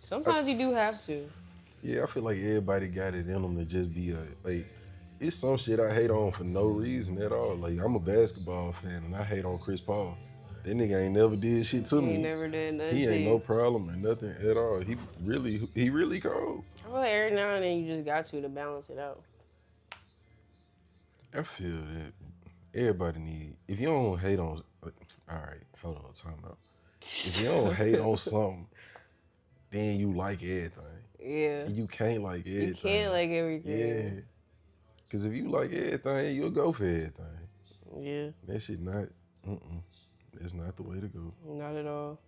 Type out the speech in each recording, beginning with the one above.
Sometimes you do have to. Yeah, I feel like everybody got it in them to just be like. It's some shit I hate on for no reason at all. Like I'm a basketball fan and I hate on Chris Paul. That nigga ain't never did shit to He ain't me. never did nothing He to ain't you. no problem or nothing at all. He really cold. I feel like every now and then you just got to balance it out. I feel that everybody need. If you don't hate on, all right, hold on, time out. If you don't hate on something, then you like everything. Yeah. And you can't like everything. You can't like everything. Yeah. Cause if you like everything, you'll go for everything. Yeah. That shit not. That's not the way to go. Not at all.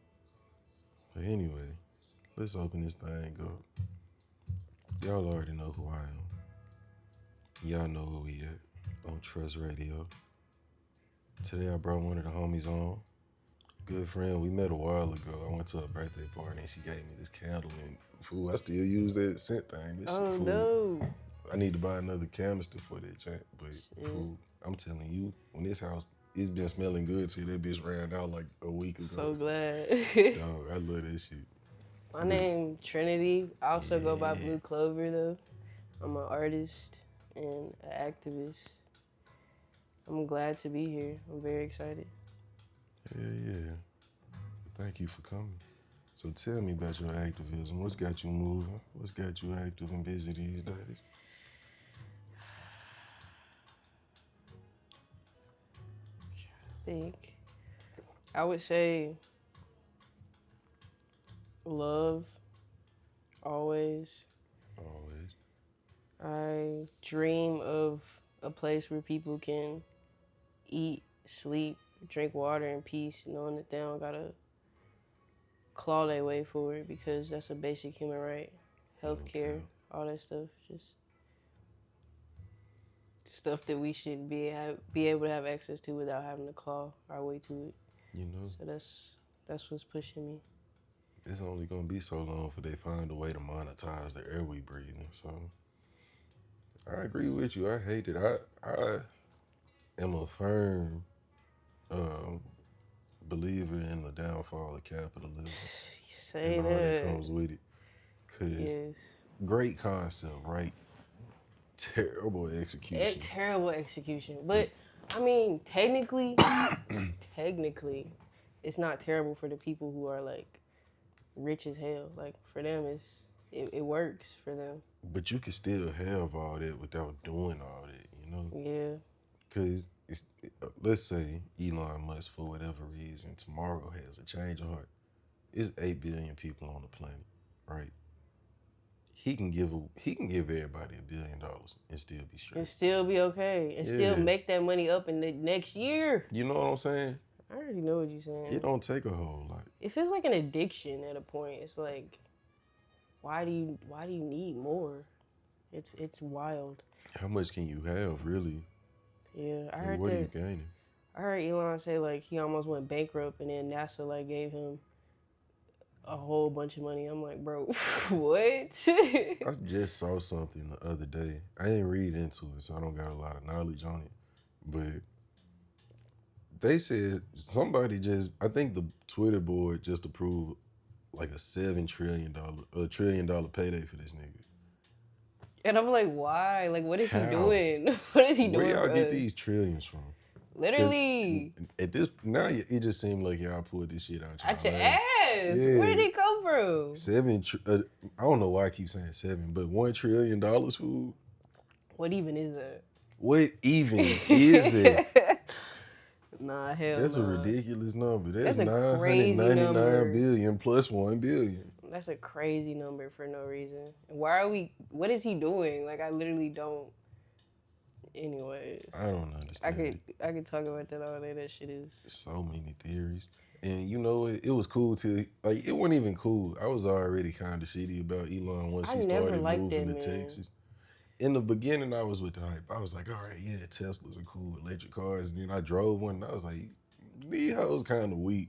But anyway, let's open this thing up. Y'all already know who I am. Y'all know who we at on Trust Radio. Today I brought one of the homies on. Good friend. We met a while ago. I went to a birthday party and she gave me this candle and fool. I still use that scent thing. This Oh, shit, fool. no. I need to buy another canister for that joint. But fool, I'm telling you, when this house, it's been smelling good till that bitch ran out like a week ago. So glad. Dog, I love that shit. My name Trinity. I also go by Blueclover though. I'm an artist and an activist. I'm glad to be here. I'm very excited. Yeah. Thank you for coming. So tell me about your activism. What's got you moving? What's got you active and busy these days? I would say love, always. Always. I dream of a place where people can eat, sleep, drink water in peace, knowing that they don't gotta claw their way for it because that's a basic human right. Healthcare, all that stuff, just stuff that we should be able to have access to without having to claw our way to it. You know. So that's what's pushing me. It's only gonna be so long before they find a way to monetize the air we breathing. So I agree with you. I hate it. I am a firm believer in the downfall of capitalism and all that comes with it. Cause great concept, right? Terrible execution. Terrible execution. But I mean, technically, it's not terrible for the people who are like rich as hell. Like for them, it works for them. But you can still have all that without doing all that, you know? Yeah. Because let's say Elon Musk, for whatever reason, tomorrow has a change of heart. It's 8 billion people on the planet, right? He can give everybody $1 billion and still be straight. And still be okay. And still make that money up in the next year. You know what I'm saying? I already know what you're saying. It don't take a whole lot. It feels like an addiction at a point. It's like, why do you need more? It's wild. How much can you have, really? Yeah, I heard what are you gaining? I heard Elon say like he almost went bankrupt and then NASA like gave him a whole bunch of money. I'm like, bro, what? I just saw something the other day. I didn't read into it, so I don't got a lot of knowledge on it. But they said I think the Twitter board just approved like a $7 trillion payday for this nigga. And I'm like, why? Like, what is he doing? What is he doing? Where y'all get these trillions from? Literally. At this now, it just seemed like y'all pulled this shit out your ass. Yeah. Where did it come from? I don't know why I keep saying 7, but $1 trillion, fool. What even is that? What even is it? Nah, hell That's a ridiculous number. That's a crazy $999 billion plus $1 billion. That's a crazy number for no reason. What is he doing? Like, I literally don't. Anyways. I don't understand. I could talk about that all day. That shit is. So many theories. And you know, it was cool to, like, it wasn't even cool. I was already kind of shitty about Elon once he started moving to Texas. In the beginning, I was with the hype. I was like, all right, yeah, Teslas are cool, electric cars. And then I drove one and I was like, these hoes kind of weak.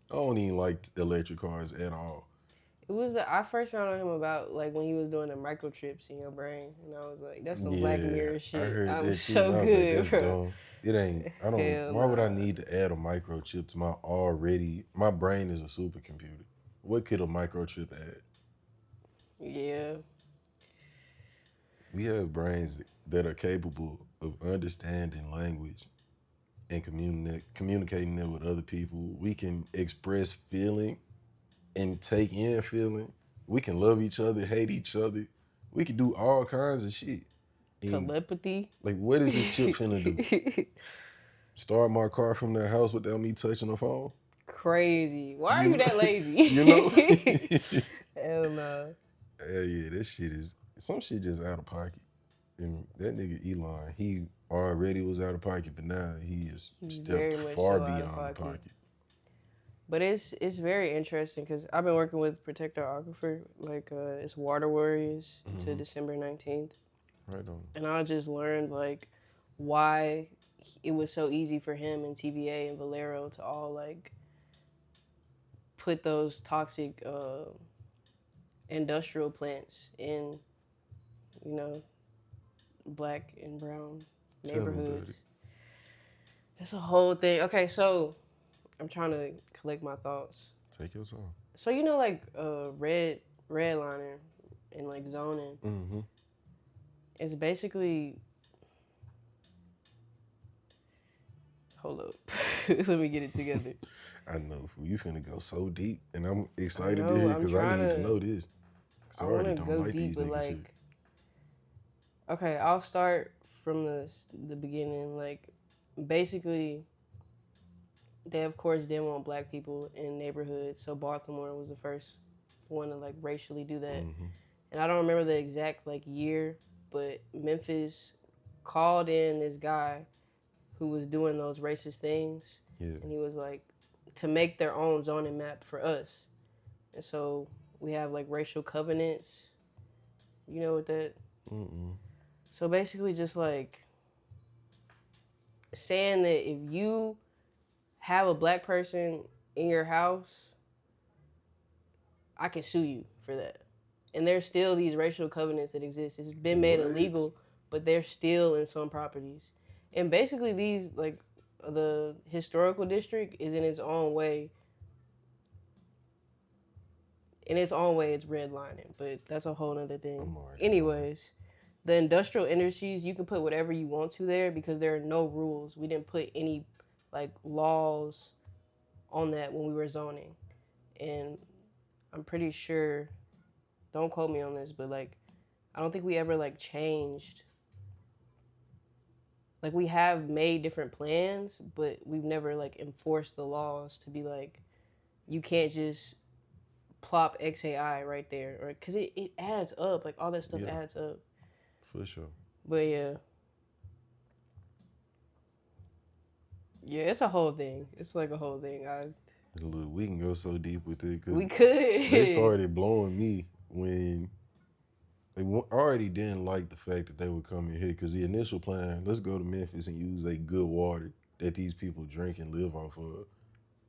I don't even like electric cars at all. I first found out him about like when he was doing the microchips in your brain, and I was like, "That's some Black Mirror shit." I heard I'm that so shit, good, like, bro. Dumb. It ain't. I don't. Why would I need to add a microchip to my brain is a supercomputer. What could a microchip add? Yeah. We have brains that are capable of understanding language and communicating it with other people. We can express feeling and take in feeling. We can love each other, hate each other. We can do all kinds of shit. And Telepathy. like, what is this chip finna do? Start my car from their house without me touching the phone? Crazy. Why are You you know, that lazy? you know. Hell no. Hell yeah, this shit is some shit just out of pocket. And that nigga Elon, he already was out of pocket, but now he is He's stepped very much far so out of beyond the pocket. pocket. But it's very interesting because I've been working with Protect Our Aquifer, like it's Water Warriors to December 19th. Right on. And I just learned like why it was so easy for him and TVA and Valero to all like put those toxic industrial plants in, you know, black and brown Tell me about neighborhoods. it. It's a whole thing. Okay, so I'm trying to collect my thoughts. Take your time. So you know, like redlining and like zoning, Mm-hmm. it's basically. Hold up, let me get it together. I know, fool. You finna go so deep, and I'm excited know, to hear I'm because I trying need to to- know this. Cause I I already want to don't go like deep, these but niggas like, here. okay, I'll start from the beginning. Like, basically, they of course didn't want black people in neighborhoods, so Baltimore was the first one to like racially do that. Mm-hmm. And I don't remember the exact like year, but Memphis called in this guy who was doing those racist things, Yeah. and he was like to make their own zoning map for us. And so we have like racial covenants. You know what that? Mm-mm. So basically, just like saying that if you have a black person in your house, I can sue you for that. And there's still these racial covenants that exist. It's been made What? illegal, but they're still in some properties. And basically, these like the historical district is in its own way. In its own way, it's redlining, but that's a whole other thing. Anyways, the industrial industries, you can put whatever you want to there because there are no rules. We didn't put any like laws on that when we were zoning. And I'm pretty sure, don't quote me on this, but like I don't think we ever like changed. Like we have made different plans, but we've never like enforced the laws to be like you can't just plop XAI right there, or because it adds up. Like all that stuff adds up. For sure. But yeah. Yeah, it's a whole thing. It's like a whole thing. Look, we can go so deep with it We because could. they started blowing me when they already didn't like the fact that they would come in here because the initial plan, let's go to Memphis and use a good water that these people drink and live off of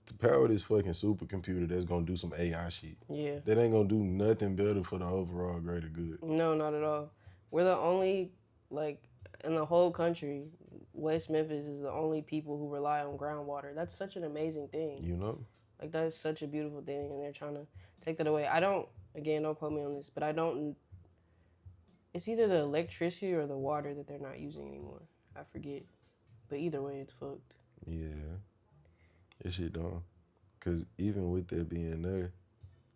to power this fucking supercomputer that's gonna do some AI shit. Yeah. That ain't gonna do nothing better for the overall greater good. No, not at all. We're the only, like, in the whole country, West Memphis is the only people who rely on groundwater. That's such an amazing thing. You know? Like, that's such a beautiful thing, and they're trying to take that away. I don't, again, don't quote me on this, but I don't, it's either the electricity or the water that they're not using anymore. I forget. But either way, it's fucked. Yeah. That shit done. Because even with that being there,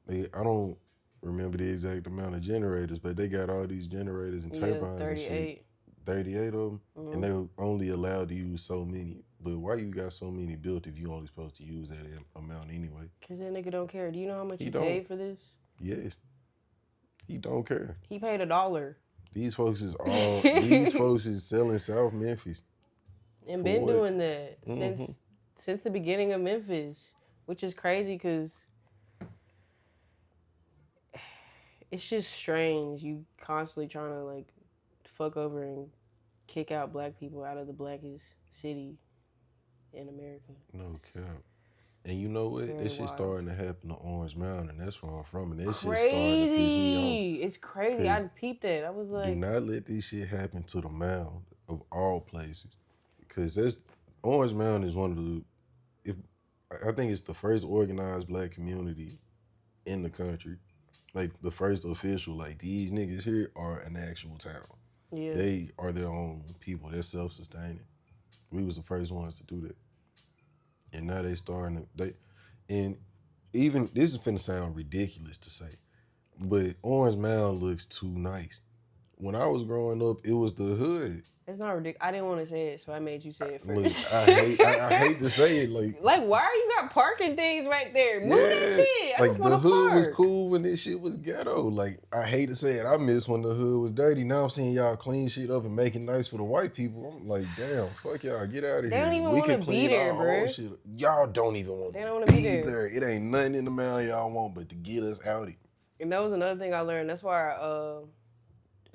I don't remember the exact amount of generators, but they got all these generators and turbines and shit. 38 of them, and they're only allowed to use so many. But why you got so many built if you only supposed to use that amount anyway? Because that nigga don't care. Do you know how much he don't. paid for this? Yes. He don't care. He paid $1. These folks is all, these folks is selling South Memphis. And been doing that since the beginning of Memphis, which is crazy because it's just strange. You constantly trying to like fuck over and kick out black people out of the blackest city in America. No cap. And you know what? That shit starting to happen on Orange Mountain. That's where I'm from. And that shit starting to piss me off. It's crazy. I peeped that. I was like, do not let this shit happen to the Mound of all places. Because that's Orange Mound is one of the, I think it's the first organized black community in the country. like the first official, like these niggas here are an actual town. Yeah. They are their own people. They're self-sustaining. We was the first ones to do that. And now they starting to, and even, this is finna sound ridiculous to say, but Orange Mound looks too nice. When I was growing up, it was the hood. It's not ridiculous. I didn't want to say it, so I made you say it Look, first. I hate to say it, like, why are you got parking things right there? Move that yeah, shit. I like just the want to hood park. was cool when this shit was ghetto. Like, I hate to say it, I miss when the hood was dirty. Now I'm seeing y'all clean shit up and make it nice for the white people. I'm like, damn, fuck y'all, get out of here. They don't even we wanna can be clean there, our bruh. whole shit up. Y'all don't even want They to don't want to be there. there. It ain't nothing in the mail y'all want but to get us out of here. And that was another thing I learned. That's why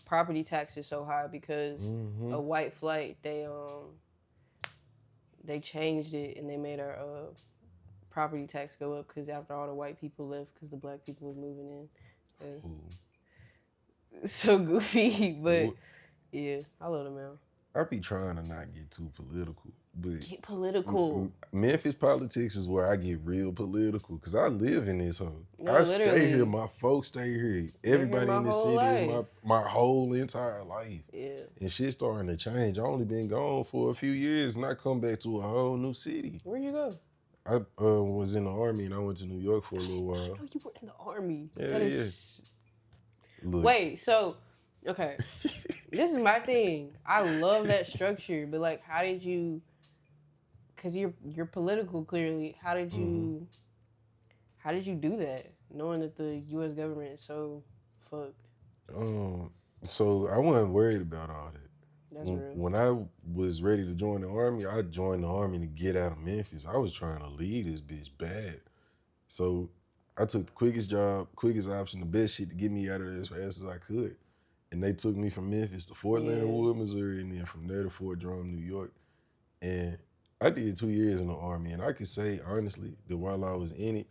property tax is so high, because a white flight, they changed it and they made our property tax go up, because after all the white people left, because the black people was moving in. So goofy, but yeah, I love the Mound. I be trying to not get too political, but get political. Memphis politics is where I get real political, because I live in this home. No, I literally. stay here. My folks stay here. Everybody in this city is my whole entire life. Yeah. And shit starting to change. I only been gone for a few years, and I come back to a whole new city. Where'd you go? I was in the Army, and I went to New York for a little while. I know you were in the Army. Yeah, Look. Wait, so, okay. This is my thing. I love that structure, but like, how did you? Because you're political, clearly. How did you? How did you do that, knowing that the U.S. government is so fucked? So I wasn't worried about all that. That's real. When I was ready to join the Army, I joined the Army to get out of Memphis. I was trying to leave this bitch bad. So I took the quickest job, quickest option, the best shit to get me out of there as fast as I could. And they took me from Memphis to Fort Leonard Wood, Missouri, and then from there to Fort Drum, New York. And I did 2 years in the Army, and I could say, honestly, that while I was in it,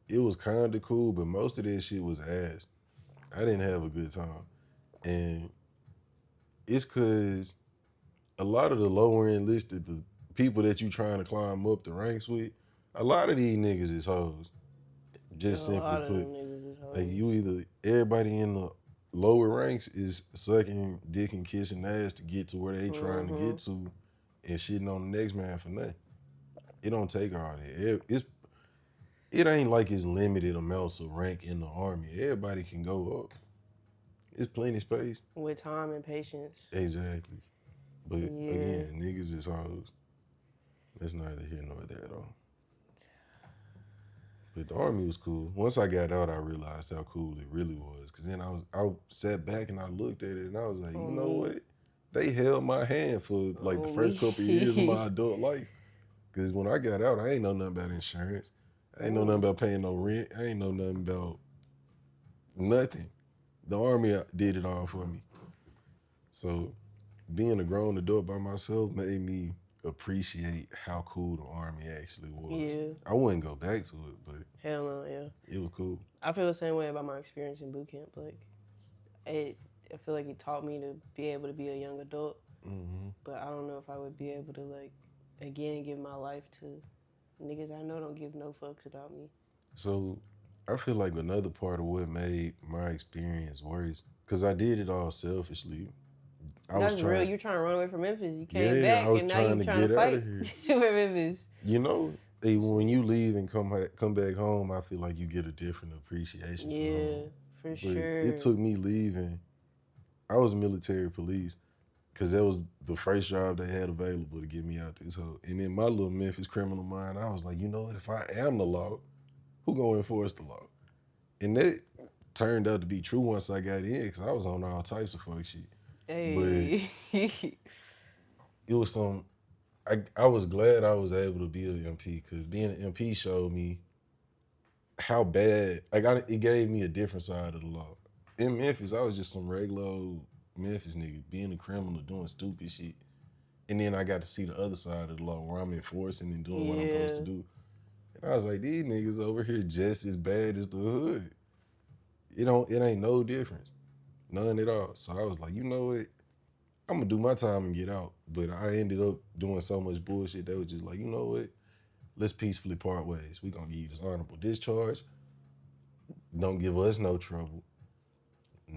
it was kind of cool, but most of that shit was ass. I didn't have a good time. And it's because a lot of the lower enlisted, the people that you trying to climb up the ranks with, a lot of these niggas is hoes. Just simply put. Like, you either, everybody in the lower ranks is sucking dick and kissing ass to get to where they trying to get to, and shitting on the next man for nothing. It don't take all that. It ain't like it's limited amounts of rank in the Army. Everybody can go up. It's plenty of space. With time and patience. Exactly. But again, niggas is hoes. That's neither here nor there at all. But the Army was cool. Once I got out, I realized how cool it really was. Cause then I sat back and I looked at it and I was like, you know what? They held my hand for like the first couple of years of my adult life. Cause when I got out, I ain't know nothing about insurance. I ain't know nothing about paying no rent. I ain't know nothing about nothing. The Army did it all for me. So being a grown adult by myself made me appreciate how cool the Army actually was. Yeah. I wouldn't go back to it, but hell no, yeah. It was cool. I feel the same way about my experience in boot camp. Like, I feel like it taught me to be able to be a young adult. But I don't know if I would be able to, like, again, give my life to niggas I know don't give no fucks about me. So I feel like another part of what made my experience worse, because I did it all selfishly. That's real. You're trying to run away from Memphis. You came back, and now you're trying to fight for Memphis. You know, when you leave and come back home, I feel like you get a different appreciation for home. For sure. It took me leaving. I was military police, because that was the first job they had available to get me out this hole. And in my little Memphis criminal mind, I was like, you know what? If I am the law, who gonna enforce the law? And that turned out to be true once I got in, because I was on all types of fuck shit. Hey. But it was I was glad I was able to be an MP, because being an MP showed me how bad, it gave me a different side of the law. In Memphis, I was just some regular old Memphis nigga being a criminal, doing stupid shit. And then I got to see the other side of the law where I'm enforcing and doing what I'm supposed to do. And I was like, these niggas over here just as bad as the hood. It ain't no difference. None at all. So I was like, you know what? I'm gonna do my time and get out. But I ended up doing so much bullshit that was just like, you know what? Let's peacefully part ways. We gonna give you this honorable discharge. don't give us no trouble.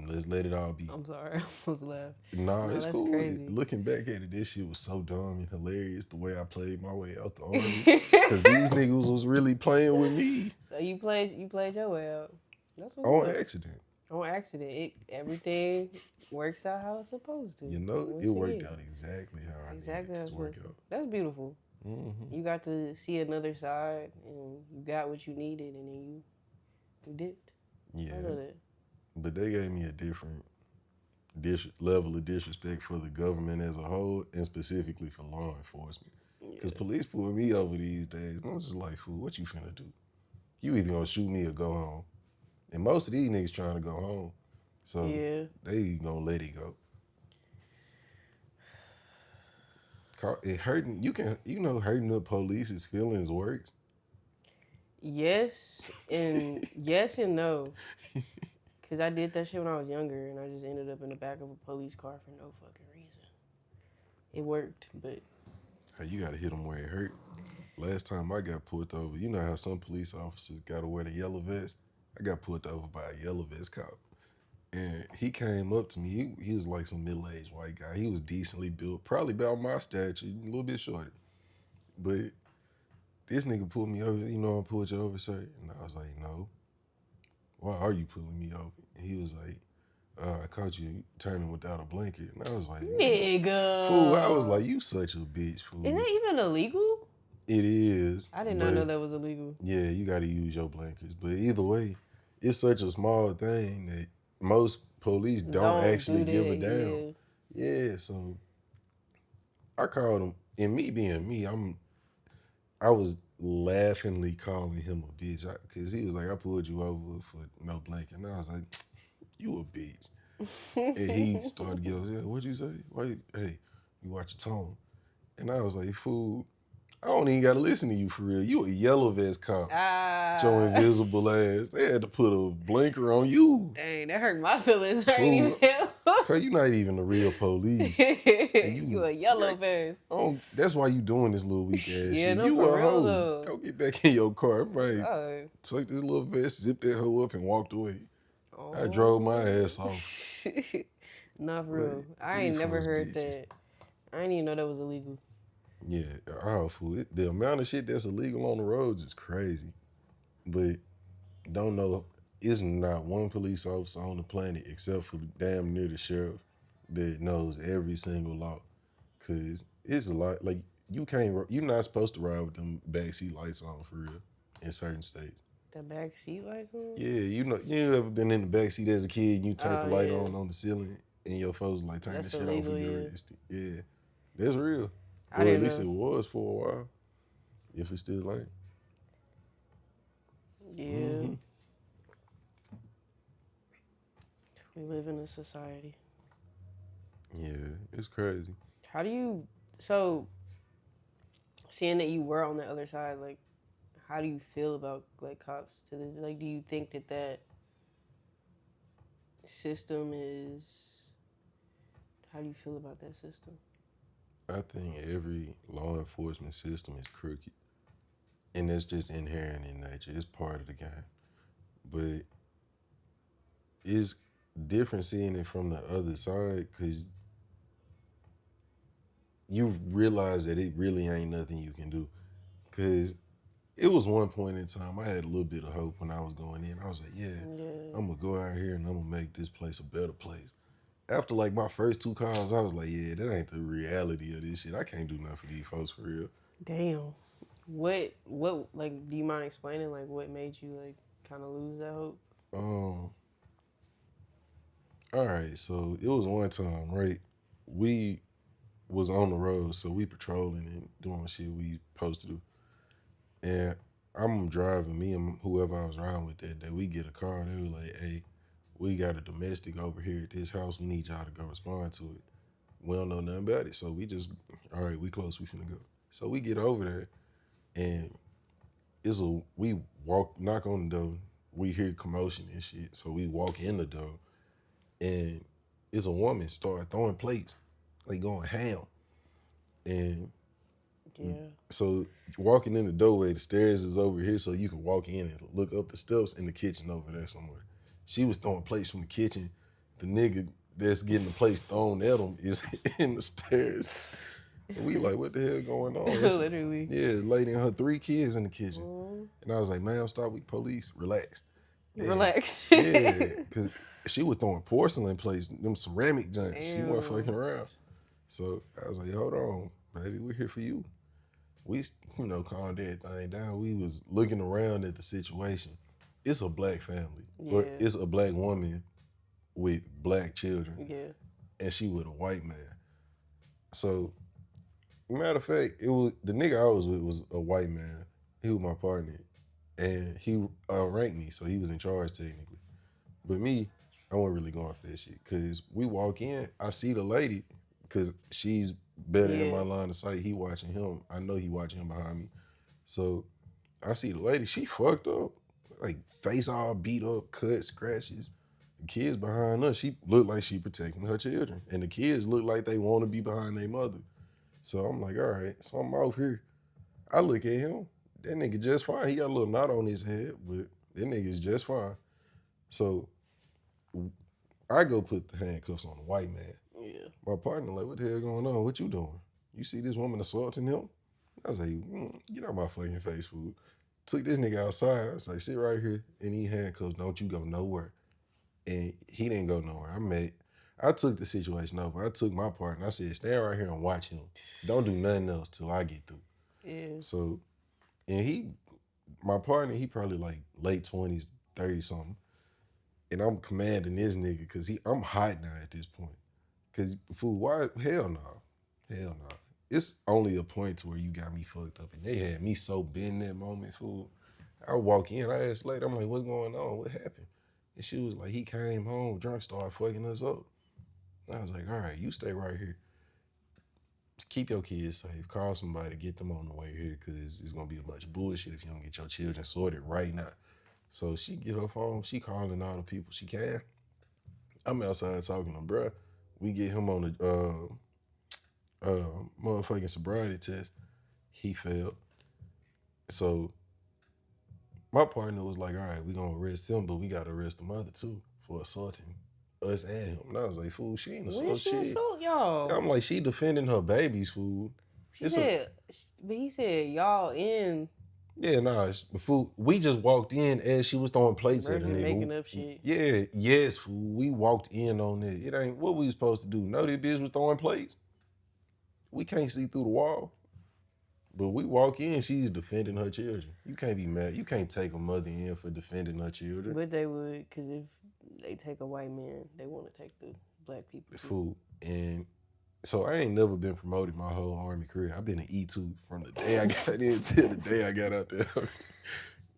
Let's let it all be. I'm sorry, I almost laughed. Nah, No, it's that's cool. crazy. Looking back at it, this shit was so dumb and hilarious the way I played my way out the army. Because these niggas was really playing with me. So you played your way out. That's what's On up. accident. On accident. Everything works out how it's supposed to. You know, it worked out exactly how I Exactly needed it to work out. That's beautiful. Mm-hmm. You got to see another side, and you got what you needed, and then you dipped. Yeah. I know that. But they gave me a different level of disrespect for the government as a whole, and specifically for law enforcement. Because police pull me over these days, and I'm just like, fool, what you finna do? You either gonna shoot me or go home. And most of these niggas trying to go home. So they gonna let it go. It hurting, hurting the police's feelings works. Yes and no. Because I did that shit when I was younger, and I just ended up in the back of a police car for no fucking reason. It worked, but... Hey, you gotta hit them where it hurt. Last time I got pulled over, you know how some police officers gotta wear the yellow vest? I got pulled over by a yellow vest cop. And he came up to me. He was like some middle-aged white guy. He was decently built, probably about my stature, a little bit shorter. But this nigga pulled me over. You know I pulled you over, sir? And I was like, no. Why are you pulling me over? And he was like, I caught you turning without a blanket. And I was like, nigga. Fool, I was like, you such a bitch, fool. Is that even illegal? It is. I did not know that was illegal. Yeah, you got to use your blankets. But either way, it's such a small thing that most police don't actually give a damn. Yeah, so I called him, and me being me, I was laughingly calling him a bitch because he was like, I pulled you over for no blanket. And I was like, you a bitch. And he started yelling, yeah, what'd you say? Hey, you watch your tone. And I was like, fool, I don't even got to listen to you for real. You a yellow vest cop. Your invisible ass. They had to put a blinker on you. Dang, that hurt my feelings. Cause you not even the real police. You a yellow vest. Oh, that's why you doing this little weak ass shit. No, you for a real hoe. though. Go get back in your car. Right. Took this little vest, zipped that hoe up, and walked away. Oh. I drove my ass off. Not for real. I ain't never heard that. I didn't even know that was illegal. Yeah, fool. The amount of shit that's illegal on the roads is crazy. But don't know, it's not one police officer on the planet except for damn near the sheriff that knows every single law. Cause it's a lot, like you're not supposed to ride with them backseat lights on for real in certain states. The backseat lights on? Yeah, you ever been in the backseat as a kid and you turn the light on the ceiling and your folks like turn the shit off and get arrested? Yeah, that's real. Or at least it was for a while. If it's still like. Yeah. Mm-hmm. We live in a society. Yeah, it's crazy. How do you, seeing that you were on the other side, like, how do you feel about, like, cops to this? Like, do you think that system is, how do you feel about that system? I think every law enforcement system is crooked. And that's just inherent in nature. It's part of the game. But it's different seeing it from the other side because you realize that it really ain't nothing you can do. Because it was one point in time, I had a little bit of hope when I was going in. I was like, I'm going to go out here and I'm going to make this place a better place. After like my first 2 calls, I was like, that ain't the reality of this shit. I can't do nothing for these folks for real. Damn. What, like, do you mind explaining, like, what made you, like, kind of lose that hope? All right, so it was one time, right? We was on the road, so we patrolling and doing shit we supposed to do. And I'm driving, me and whoever I was riding with that day, we get a car, they were like, hey, we got a domestic over here at this house. We need y'all to go respond to it. We don't know nothing about it. So we just, all right, we close, we finna go. So we get over there and we knock on the door. We hear commotion and shit. So we walk in the door and it's a woman start throwing plates, like going ham. And Yeah. So walking in the doorway, the stairs is over here, so you can walk in and look up the steps in the kitchen over there somewhere. She was throwing plates from the kitchen. The nigga that's getting the plates thrown at him is in the stairs. And we like, what the hell going on? Literally. Yeah, lady and her 3 kids in the kitchen. Mm. And I was like, ma'am, stop with police. Relax. And, Relax. yeah, because she was throwing porcelain plates, them ceramic joints. She wasn't Ew. fucking around. So I was like, hold on, baby, we're here for you. We, calmed everything down. We was looking around at the situation. It's a black family. Yeah. Or it's a black woman with black children. Yeah. And she with a white man. So, matter of fact, it was the nigga I was with was a white man. He was my partner. And he ranked me, so he was in charge technically. But me, I wasn't really going for that shit. Cause we walk in, I see the lady, cause she's better in my line of sight. He watching him. I know he watching him behind me. So I see the lady, she fucked up. Like face all beat up, cut, scratches. The kids behind us, she looked like she protecting her children. And the kids look like they want to be behind their mother. So I'm like, all right, so I'm off here. I look at him. That nigga just fine. He got a little knot on his head, but that nigga's just fine. So I go put the handcuffs on the white man. Yeah. My partner like, what the hell going on? What you doing? You see this woman assaulting him? I was like, get out my fucking face, fool. Took this nigga outside. I was like, sit right here and he handcuffs. Don't you go nowhere. And he didn't go nowhere. I took the situation over. I took my part and I said, stand right here and watch him. Don't do nothing else till I get through. Yeah. So, and my partner, he probably like late 20s, 30 something. And I'm commanding this nigga because I'm hot now at this point. Because, fool, why? Hell no. Hell no. It's only a point to where you got me fucked up. And they had me so bent in that moment, fool. I walk in, I asked later, I'm like, what's going on? What happened? And she was like, he came home drunk, started fucking us up. And I was like, all right, you stay right here. Just keep your kids safe. Call somebody, get them on the way here, because it's going to be a bunch of bullshit if you don't get your children sorted right now. So she get her phone, she calling all the people she can. I'm outside talking to bruh. We get him on the motherfucking sobriety test. He failed. So my partner was like, all right, we gonna arrest him, but we gotta arrest the mother too for assaulting us and him. And I was like, fool, she ain't assault shit. Assault y'all? I'm like, she defending her babies, fool. But he said y'all in. Yeah, nah, fool. We just walked in as she was throwing plates at the nigga. Making up shit. Yeah, yes, fool. We walked in on it. It ain't what we supposed to do. No, that bitch was throwing plates. We can't see through the wall. But we walk in, she's defending her children. You can't be mad. You can't take a mother in for defending her children. But they would, because if they take a white man, they want to take the black people. Fool. And so I ain't never been promoted my whole Army career. I've been an E2 from the day I got in till the day I got out there.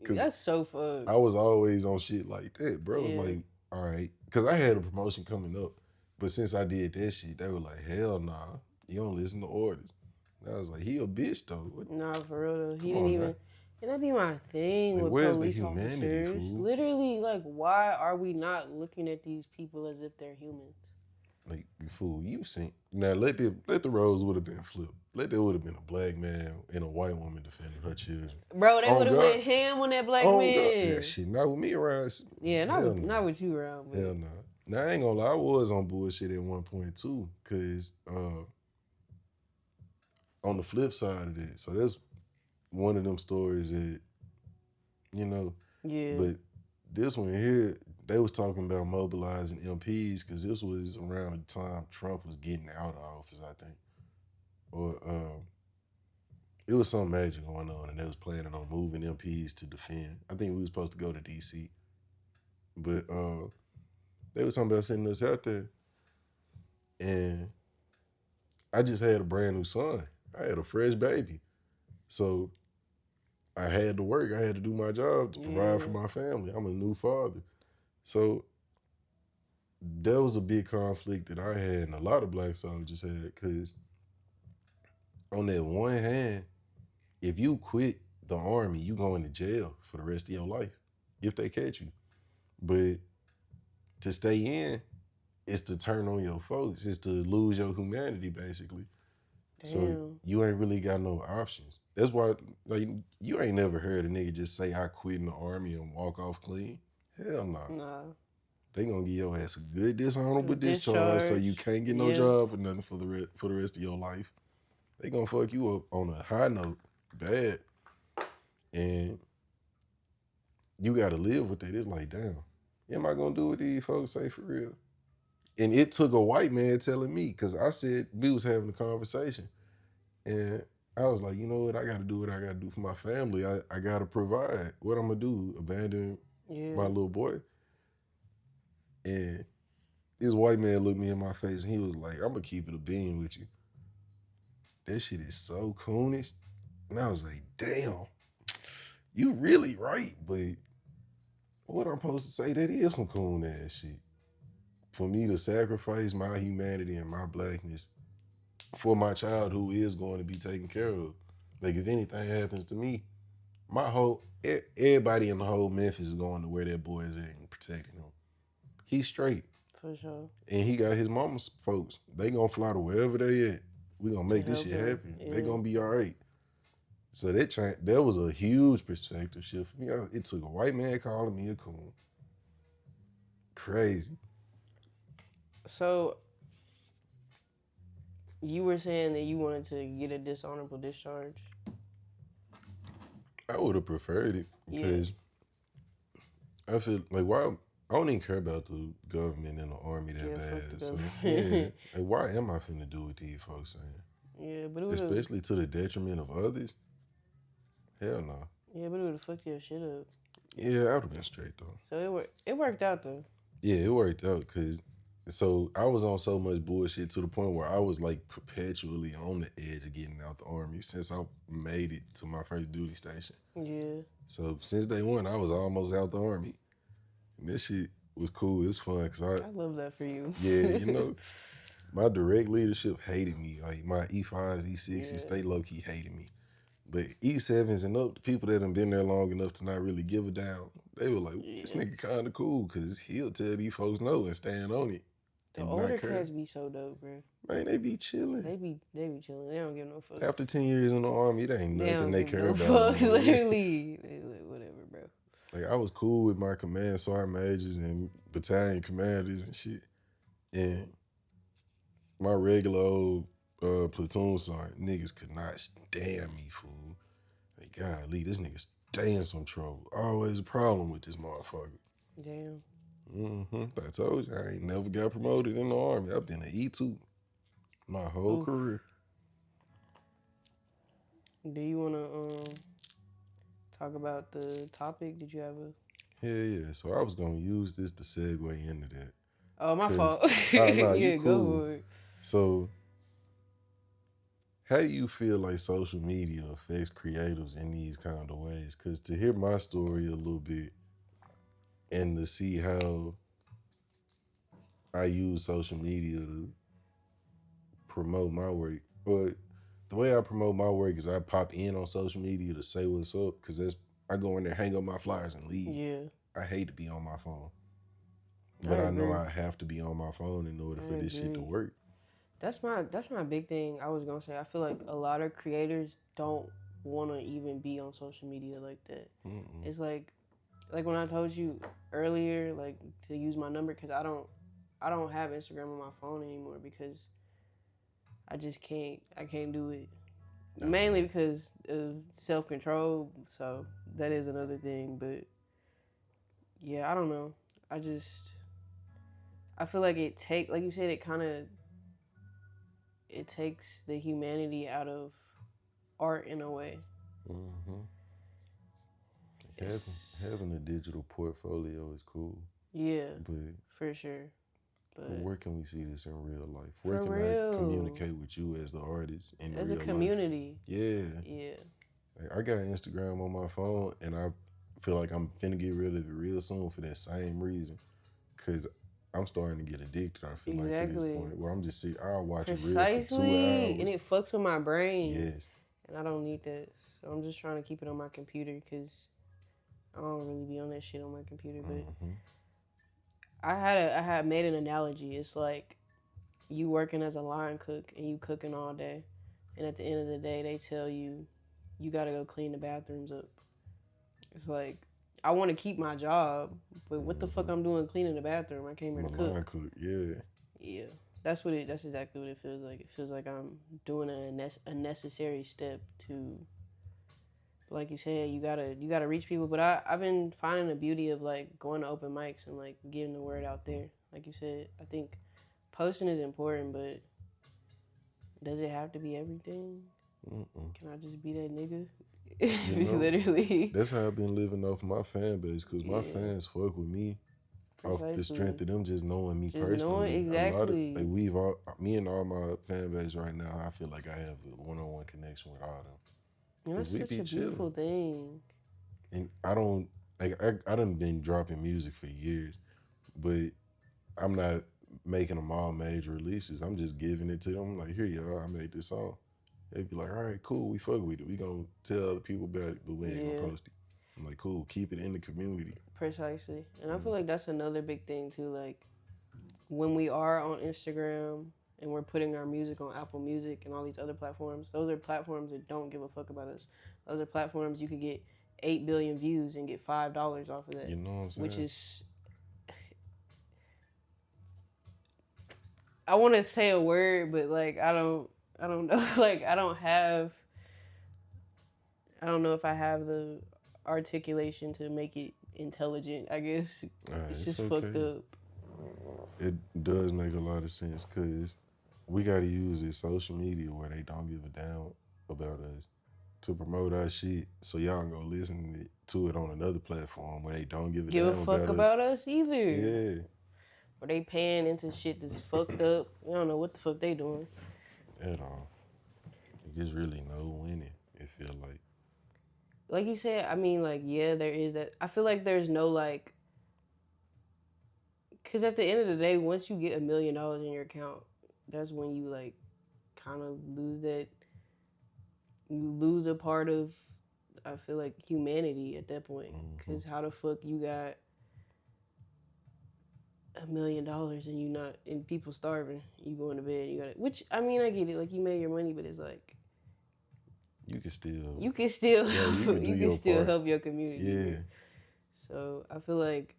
That's so fun. I was always on shit like that, bro. It was like, all right. Because I had a promotion coming up. But since I did that shit, they were like, hell nah. You don't listen to orders. And I was like, he a bitch, though. What? Nah, for real, though. He didn't even... And that'd be my thing like, with where's police the humanity, officers. Fool? Literally, like, why are we not looking at these people as if they're humans? Like, fool, you seen. Now, let the roles would have been flipped. There would have been a black man and a white woman defending her children. Bro, they would have went ham on that black man. Yeah, shit, not with me around. Yeah, not with you around. But. Hell no. Now, I ain't gonna lie, I was on bullshit at one point, too, because on the flip side of that, so that's one of them stories that, Yeah. But this one here, they was talking about mobilizing MPs because this was around the time Trump was getting out of office, I think. Or it was something major going on, and they was planning on moving MPs to defend. I think we was supposed to go to D.C. But they was talking about sending us out there. And I just had a brand new son. I had a fresh baby. So I had to work. I had to do my job to provide for my family. I'm a new father. So that was a big conflict that I had and a lot of black soldiers had, because on that one hand, if you quit the Army, you going to jail for the rest of your life if they catch you. But to stay in is to turn on your folks, is to lose your humanity, basically. So Damn. you ain't really got no options. That's why, like, you ain't never heard a nigga just say I quit in the army and walk off clean. Hell no. Nah. They gonna give your ass a good dishonorable discharge, so you can't get no Yep. job or nothing for the rest of your life. They gonna fuck you up on a high note, bad, and you gotta live with it. It's like, damn, am I gonna do what these folks say for real? And it took a white man telling me, because I said we was having a conversation, and I was like, you know what, I gotta do what I gotta do for my family. I gotta provide. What I'm gonna do? Abandon my little boy? And this white man looked me in my face and he was like, I'm gonna keep it a bean with you. That shit is so coonish. And I was like, damn, you really right, but what I'm supposed to say, that is some coon ass shit. For me to sacrifice my humanity and my blackness for my child who is going to be taken care of. Like, if anything happens to me, everybody in the whole Memphis is going to where that boy is at and protecting him. He's straight. For sure. And he got his mama's folks. They gonna fly to wherever they at. We gonna make this shit happen. Yeah. They gonna be all right. So that was a huge perspective shift for me. It took a white man calling me a coon. Crazy. So you were saying that you wanted to get a dishonorable discharge? I would have preferred it because I feel like, why? I don't even care about the government and the army that bad. So yeah, like, why am I finna do what these folks saying? Yeah, but especially to the detriment of others. Hell no. Yeah, but it would have fucked your shit up. Yeah, I would have been straight though. So it worked out though. Yeah, it worked out because I was on so much bullshit to the point where I was like perpetually on the edge of getting out the army since I made it to my first duty station. Yeah. So since day one, I was almost out the army. And this shit was cool. It was fun because I love that for you. Yeah, you know, my direct leadership hated me. Like my E5s, E6s, they low key hated me. But E7s and up, the people that have been there long enough to not really give a damn, they were like, this nigga kind of cool because he'll tell these folks no and stand on it. The older cats be so dope, bro. Man, they be chilling. They be chilling. They don't give no fucks. After 10 years in the army, it ain't nothing they care about. Fucks, literally. They like, whatever, bro. Like, I was cool with my command sergeant majors and battalion commanders and shit. And my regular old platoon sergeant, niggas could not stand me, fool. Like, golly, this nigga stay in some trouble. Always a problem with this motherfucker. Damn. I told you, I ain't never got promoted in the army. I've been an E2 my whole career. Do you want to talk about the topic? Did you have a... Yeah. So I was going to use this to segue into that. Oh, my fault. Nah, yeah, cool. go for it. So, how do you feel like social media affects creatives in these kind of ways? Because to hear my story a little bit and to see how I use social media to promote my work, but the way I promote my work is I pop in on social media to say what's up, because I go in there, hang up my flyers and leave. Yeah. I hate to be on my phone. But I know I have to be on my phone in order for this shit to work. That's my big thing. I was gonna say, I feel like a lot of creators don't want to even be on social media like that. It's like when I told you earlier, like, to use my number, because I don't have Instagram on my phone anymore because I just can't. I can't do it. Mainly because of self-control. So that is another thing. But yeah, I don't know. I feel like like you said, it takes the humanity out of art in a way. Having a digital portfolio is cool. Yeah, but for sure. But where can we see this in real life? Where can I communicate with you as the artist in real life? As a community. Yeah. Yeah. Like, I got Instagram on my phone, and I feel like I'm finna get rid of it real soon for that same reason. Because I'm starting to get addicted, I feel like, to this point, where I'm just I'll watch a reel for 2 hours. And it fucks with my brain. Yes. And I don't need that. So I'm just trying to keep it on my computer because I don't really be on that shit on my computer. But I had made an analogy. It's like you working as a line cook and you cooking all day. and at the end of the day, they tell you you gotta go clean the bathrooms up. It's like I want to keep my job, but what the fuck I'm doing cleaning the bathroom? I came here to Line cook. cook, yeah. Yeah, that's what it. That's exactly what it feels like. It feels like I'm doing a necessary step to, like you said, you gotta reach people. But I've been finding the beauty of like going to open mics and like getting the word out there. Like you said, I think posting is important, but does it have to be everything? Can I just be that nigga? You know, Literally. that's how I've been living off my fan base, because my fans fuck with me off the strength of them just knowing me Just personally. knowing exactly. A lot of me and all my fan base right now, I feel like I have a one-on-one connection with all them. That's we such be a beautiful thing. And I don't like I done been dropping music for years, but I'm not making them all major releases. I'm just giving it to them. Like, here y'all, I made this song. They be like, all right, cool, we fuck with it. We gonna tell other people about it, but we ain't gonna post it. I'm like, cool, keep it in the community. Precisely. And I feel like that's another big thing too. Like when we are on Instagram and we're putting our music on Apple Music and all these other platforms, those are platforms that don't give a fuck about us. Those are platforms you could get 8 billion views and get $5 off of that. You know what I'm saying? Which is, I want to say a word, but like I don't know. Like I don't know if I have the articulation to make it intelligent. I guess it's just fucked up. It does make a lot of sense because we got to use this social media where they don't give a damn about us to promote our shit, so y'all can go listen to it on another platform where they don't give a fuck about us either. Yeah. Or they paying into shit that's fucked up. I don't know what the fuck they doing. At all. There's really no winning, it feel like. Like you said, I mean, like, yeah, there is that. I feel like there's no, like, because at the end of the day, once you get $1 million in your account, that's when you, like, kind of lose that. You lose a part of, I feel like, humanity at that point. Because how the fuck you got $1 million and you not, and people starving, you going to bed, you got it. Which, I mean, I get it. Like, you made your money, but it's like, you can still help your community. Yeah. So I feel like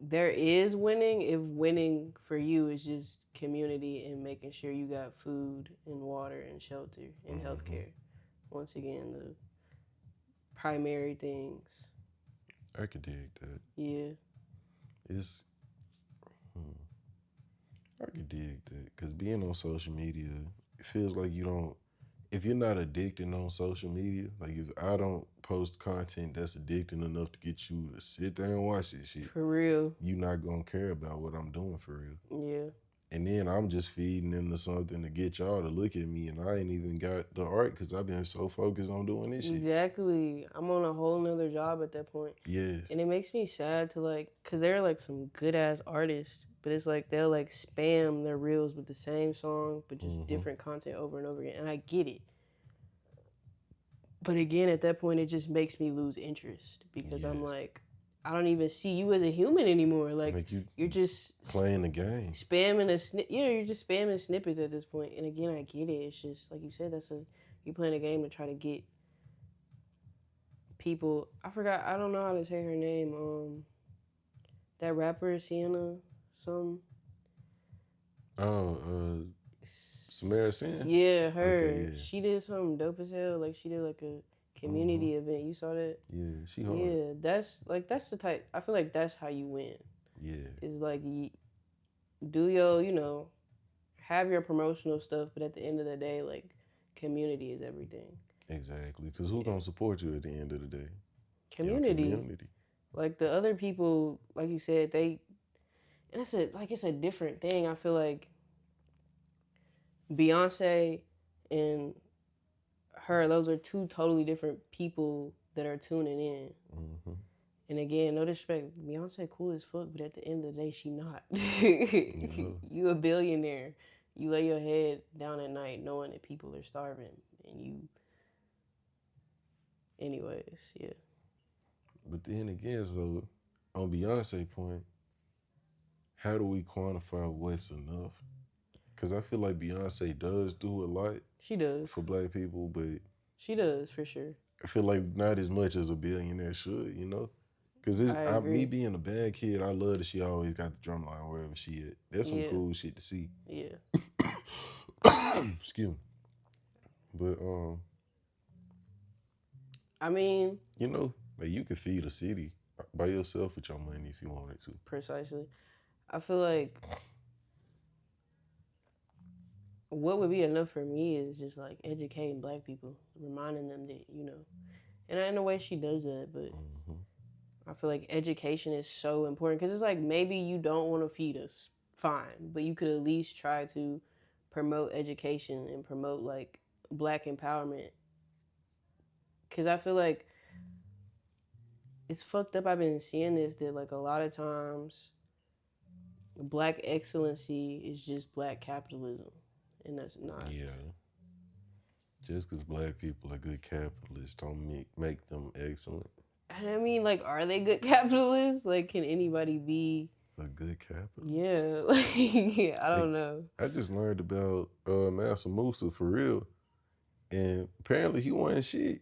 there is winning if winning for you is just community and making sure you got food and water and shelter and healthcare. Once again, the primary things. I could dig that. Yeah. I could dig that because being on social media, it feels like you don't. If you're not addicted on social media, like if I don't post content that's addicting enough to get you to sit there and watch this shit, for real, you not gonna care about what I'm doing for real. Yeah. And then I'm just feeding into something to get y'all to look at me, and I ain't even got the art because I've been so focused on doing this shit. Exactly. I'm on a whole nother job at that point. Yes. And it makes me sad to like, cause they're like some good ass artists, but it's like they'll like spam their reels with the same song, but just different content over and over again. And I get it. But again, at that point, it just makes me lose interest because I'm like, I don't even see you as a human anymore. Like you're just playing the game, spamming you're just spamming snippets at this point. And again, I get it. It's just like you said, you're playing a game to try to get people. I don't know how to say her name. That rapper Sienna, Samara Sin? Yeah, her. Okay, yeah. She did something dope as hell. Like she did like a community event. You saw that? Yeah, she hard. Yeah, that's the type. I feel like that's how you win. Yeah. It's like do your, have your promotional stuff, but at the end of the day, like community is everything. Exactly, because who's gonna support you at the end of the day? Community. Like the other people, like you said, it's a different thing. I feel like Beyonce and her, those are two totally different people that are tuning in. And again, no disrespect, Beyonce cool as fuck, but at the end of the day, she not. You a billionaire. You lay your head down at night knowing that people are starving, and you. Anyways, yeah. But then again, so on Beyonce's point, how do we quantify what's enough? because I feel like Beyonce does do a lot She does. for black people, but She does, for sure. I feel like not as much as a billionaire should, you know? Because I agree. me being a bad kid, I love that she always got the drum line wherever she at. That's some cool shit to see. Yeah. Excuse me. But, I mean, you know, like you could feed a city by yourself with your money if you wanted to. Precisely. I feel like what would be enough for me is just like educating black people, reminding them that, you know, and in a way she does that, but I feel like education is so important because it's like maybe you don't want to feed us, fine, but you could at least try to promote education and promote like black empowerment. Because I feel like it's fucked up. I've been seeing this that like a lot of times black excellency is just black capitalism, and that's not. Yeah. Just because black people are good capitalists don't make them excellent. And I mean, like, are they good capitalists? Like, can anybody be a good capitalist? Yeah, like, I don't know. I just learned about Mansa Musa for real, and apparently he wasn't shit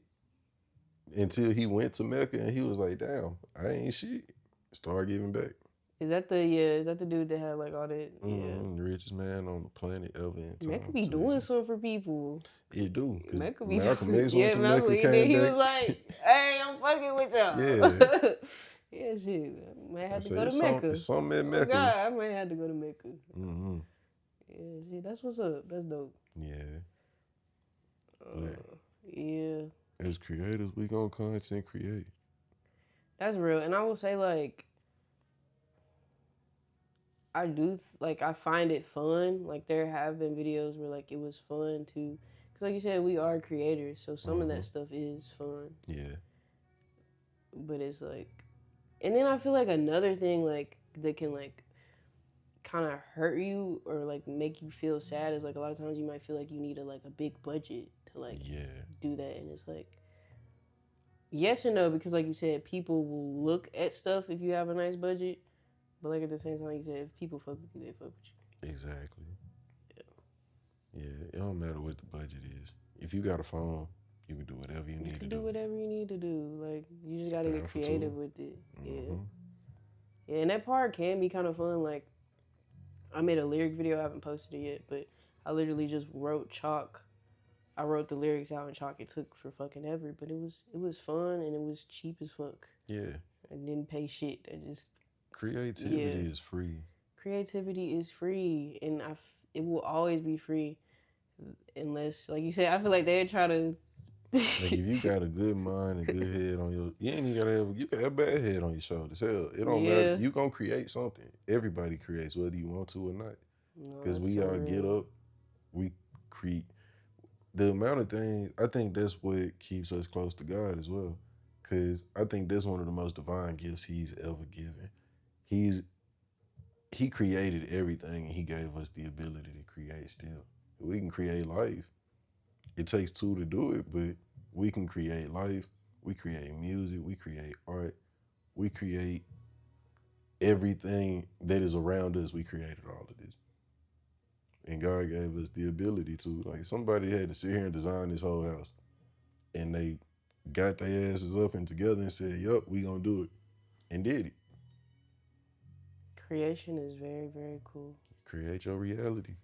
until he went to Mecca and he was like, "Damn, I ain't shit." Start giving back. Is that the dude that had like all that? Yeah, the richest man on the planet ever. In time. Mecca be doing something for people. It do. Mecca be Malcolm X went to Mecca, he was like, "Hey, I'm fucking with y'all." Yeah. Yeah, shit. I might have to go to Mecca. Something at Mecca. Oh God, I might have to go to Mecca. Mm-hmm. Yeah, shit. That's what's up. That's dope. Yeah. Yeah. As creators, we gonna content create. That's real, and I will say like. I do I find it fun. Like there have been videos where like it was fun to, because like you said, we are creators, so some of that stuff is fun. Yeah. But it's like, and then I feel like another thing like that can like kind of hurt you or like make you feel sad is like a lot of times you might feel like you need a big budget to like do that, and it's like yes and no, because like you said, people will look at stuff if you have a nice budget. But like at the same time, you said if people fuck with you, they fuck with you. Exactly. Yeah. It don't matter what the budget is. If you got a phone, you can do whatever you need to do. You can do whatever you need to do. Like you just gotta get creative with it. Yeah. Yeah, and that part can be kind of fun. Like I made a lyric video. I haven't posted it yet, but I literally just wrote chalk. I wrote the lyrics out in chalk. It took for fucking ever, but it was fun and it was cheap as fuck. Yeah. I didn't pay shit. I just. Creativity is free. Creativity is free, and it will always be free, unless, like you said, I feel like they try to. Like if you got a good mind and good head on you ain't even gotta have. You got a bad head on your shoulders. Hell, it don't matter. You gonna create something. Everybody creates, whether you want to or not. Because we all get up, we create. The amount of things, I think that's what keeps us close to God as well. Because I think that's one of the most divine gifts He's ever given. He created everything and He gave us the ability to create still. We can create life. It takes two to do it, but we can create life. We create music. We create art. We create everything that is around us. We created all of this. And God gave us the ability to. Like somebody had to sit here and design this whole house. And they got their asses up and together and said, yup, we gonna do it. And did it. Creation is very, very cool. Create your reality.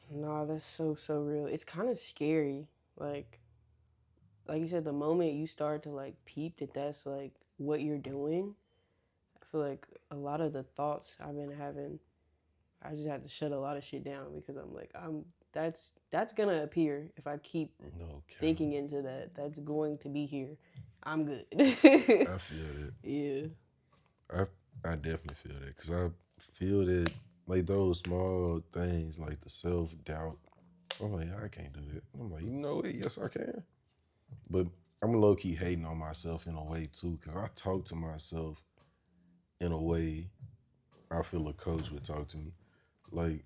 Nah, that's so real. It's kind of scary. Like you said, the moment you start to like peep that that's like what you're doing, I feel like a lot of the thoughts I've been having, I just had to shut a lot of shit down because I'm like, that's gonna appear if I keep thinking into that. That's going to be here. I'm good. I feel that. Yeah. I definitely feel that because I feel that like those small things like the self-doubt. I'm like, I can't do that. I'm like, you know what? Yes, I can. But I'm low-key hating on myself in a way too because I talk to myself in a way I feel a coach would talk to me. Like,